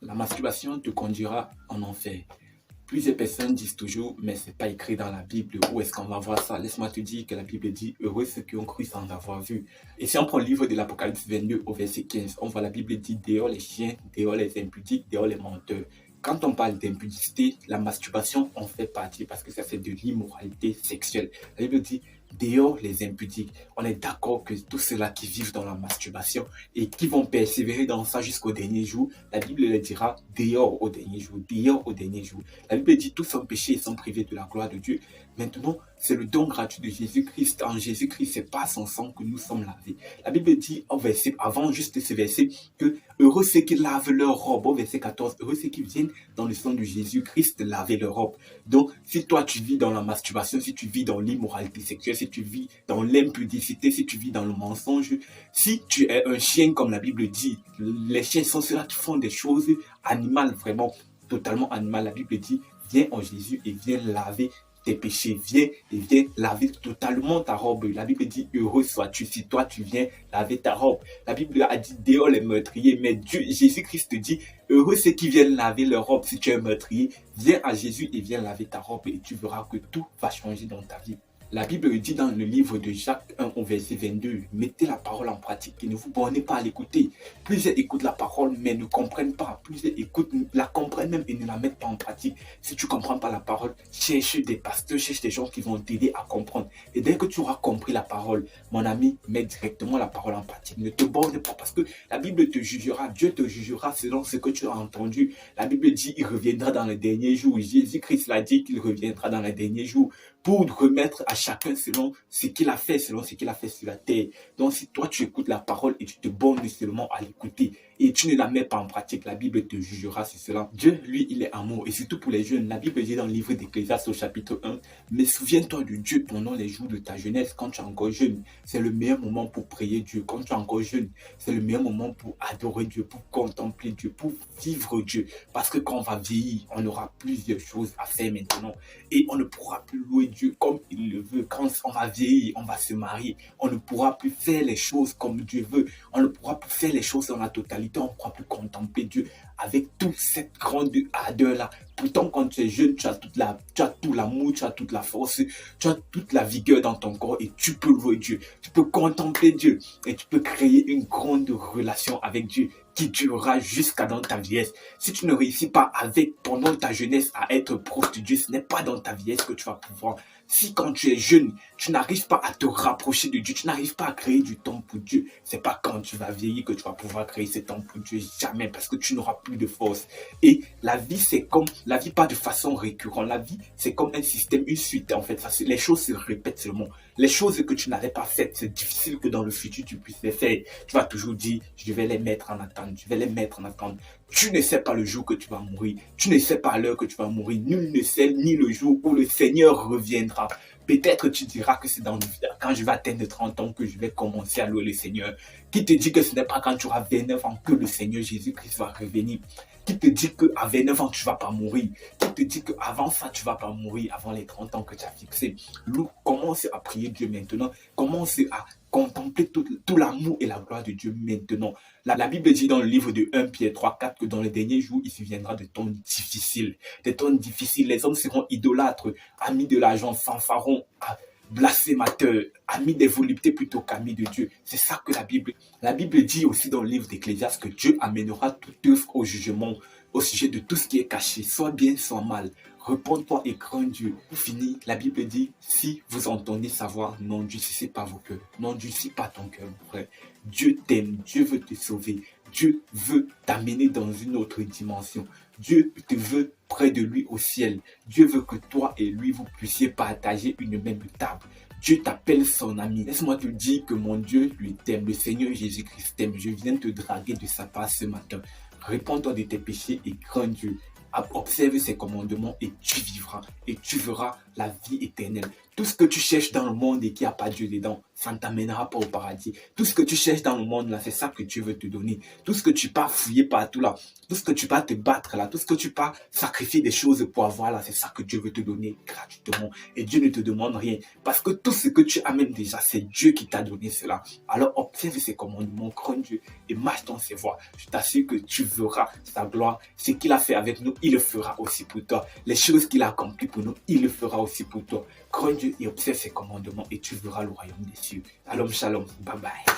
La masturbation te conduira en enfer. Plusieurs personnes disent toujours, mais c'est pas écrit dans la Bible. Où est-ce qu'on va voir ça? Laisse-moi te dire que la Bible dit, heureux ceux qui ont cru sans avoir vu. Et si on prend le livre de l'Apocalypse 22 au verset 15, on voit la Bible dit, dehors les chiens, dehors les impudiques, dehors les menteurs. Quand on parle d'impudicité, la masturbation en fait partie parce que ça c'est de l'immoralité sexuelle. La Bible dit, dehors les impudiques. On est d'accord que tous ceux-là qui vivent dans la masturbation et qui vont persévérer dans ça jusqu'au dernier jour, la Bible le dira dehors au dernier jour, dehors au dernier jour. La Bible dit tous sont péchés et sont privés de la gloire de Dieu. Maintenant, c'est le don gratuit de Jésus-Christ. En Jésus-Christ, c'est pas son sang que nous sommes lavés. La Bible dit au verset, avant juste ce verset, que heureux ceux qui lavent leur robe. Au verset 14, heureux ceux qui viennent dans le sang de Jésus-Christ laver leur robe. Donc, si toi tu vis dans la masturbation, si tu vis dans l'immoralité sexuelle, si tu vis dans l'impudicité, si tu vis dans le mensonge, si tu es un chien comme la Bible dit, les chiens sont ceux-là qui font des choses animales, vraiment totalement animales. La Bible dit, viens en Jésus et viens laver tes péchés, viens laver totalement ta robe. La Bible dit, heureux sois-tu si toi tu viens laver ta robe. La Bible a dit, dehors les meurtriers, mais Jésus-Christ dit, heureux ceux qui viennent laver leur robe. Si tu es un meurtrier, viens à Jésus et viens laver ta robe et tu verras que tout va changer dans ta vie. La Bible dit dans le livre de Jacques 1 au verset 22, mettez la parole en pratique et ne vous bornez pas à l'écouter. Plusieurs écoutent la parole mais ne comprennent pas. Plusieurs écoutent, la comprennent même et ne la mettent pas en pratique. Si tu ne comprends pas la parole, cherche des pasteurs, cherche des gens qui vont t'aider à comprendre. Et dès que tu auras compris la parole, mon ami, mets directement la parole en pratique. Ne te borne pas parce que la Bible te jugera, Dieu te jugera selon ce que tu as entendu. La Bible dit il reviendra dans les derniers jours. Jésus-Christ l'a dit qu'il reviendra dans les derniers jours pour remettre à chacun selon ce qu'il a fait, selon ce qu'il a fait sur la terre. Donc si toi tu écoutes la parole et tu te bornes seulement à l'écouter et tu ne la mets pas en pratique, la Bible te jugera sur cela. Dieu, lui, il est amour. Et surtout pour les jeunes, la Bible dit dans le livre d'Ecclésiaste au chapitre 1, mais souviens-toi de Dieu pendant les jours de ta jeunesse, quand tu es encore jeune. C'est le meilleur moment pour prier Dieu. Quand tu es encore jeune, c'est le meilleur moment pour adorer Dieu, pour contempler Dieu, pour vivre Dieu. Parce que quand on va vieillir, on aura plusieurs choses à faire maintenant. Et on ne pourra plus louer Dieu comme il le veut. Quand on va vieillir, on va se marier. On ne pourra plus faire les choses comme Dieu veut. On ne pourra plus faire les choses dans la totalité. On ne pourra plus contempler Dieu avec toute cette grande ardeur-là. Pourtant, quand tu es jeune, tu as tout l'amour, tu as toute la force, tu as toute la vigueur dans ton corps et tu peux louer Dieu. Tu peux contempler Dieu et tu peux créer une grande relation avec Dieu qui durera jusqu'à dans ta vieillesse. Si tu ne réussis pas pendant ta jeunesse à être proche de Dieu, ce n'est pas dans ta vieillesse que tu vas pouvoir. Si quand tu es jeune, tu n'arrives pas à te rapprocher de Dieu, tu n'arrives pas à créer du temps pour Dieu, c'est pas quand tu vas vieillir que tu vas pouvoir créer ce temps pour Dieu, jamais, parce que tu n'auras plus de force. Et la vie, c'est comme, la vie pas de façon récurrente, la vie, c'est comme un système, une suite, en fait, les choses se répètent seulement. Les choses que tu n'avais pas faites, c'est difficile que dans le futur, tu puisses les faire. Tu vas toujours dire, je vais les mettre en attente, je vais les mettre en attente. Tu ne sais pas le jour que tu vas mourir. Tu ne sais pas l'heure que tu vas mourir. Nul ne sait ni le jour où le Seigneur reviendra. Peut-être tu diras que c'est quand je vais atteindre 30 ans que je vais commencer à louer le Seigneur. Qui te dit que ce n'est pas quand tu auras 29 ans que le Seigneur Jésus-Christ va revenir? Qui te dit qu'à 29 ans, tu ne vas pas mourir? Qui te dit qu'avant ça, tu ne vas pas mourir, avant les 30 ans que tu as fixé? Commence à prier Dieu maintenant. Commence à contempler tout l'amour et la gloire de Dieu maintenant. La Bible dit dans le livre de 1 Pierre 3, 4 que dans les derniers jours, il se viendra de temps difficiles. Des temps difficiles, les hommes seront idolâtres, amis de l'argent, fanfarons, blasphémateurs, amis des voluptés plutôt qu'amis de Dieu. C'est ça que la Bible dit aussi dans le livre d'Ecclésiaste que Dieu amènera toute œuvre au jugement au sujet de tout ce qui est caché, soit bien, soit mal. Réponds-toi et crains Dieu. Pour finir, la Bible dit, si vous entendez sa voix, n'endurcissez pas vos cœurs. N'endurcis pas ton cœur, mon frère. Dieu t'aime, Dieu veut te sauver. Dieu veut t'amener dans une autre dimension. Dieu te veut près de lui au ciel. Dieu veut que toi et lui, vous puissiez partager une même table. Dieu t'appelle son ami. Laisse-moi te dire que mon Dieu lui t'aime. Le Seigneur Jésus-Christ t'aime. Je viens te draguer de sa part ce matin. Réponds-toi de tes péchés et crains Dieu. Observe ses commandements et tu vivras. Et tu verras la vie éternelle. Tout ce que tu cherches dans le monde et qui n'a pas Dieu dedans, ça ne t'amènera pas au paradis. Tout ce que tu cherches dans le monde là, c'est ça que Dieu veut te donner. Tout ce que tu pars fouiller partout là, tout ce que tu pars te battre là, tout ce que tu pars sacrifier des choses pour avoir là, c'est ça que Dieu veut te donner gratuitement. Et Dieu ne te demande rien. Parce que tout ce que tu amènes déjà, c'est Dieu qui t'a donné cela. Alors observe ses commandements, crains Dieu et marche dans ses voies. Je t'assure que tu verras sa gloire. Ce qu'il a fait avec nous, il le fera aussi pour toi. Les choses qu'il a accomplies pour nous, il le fera aussi pour toi. Crains Dieu et observe ses commandements et tu verras le royaume des cieux. Alors shalom, bye bye.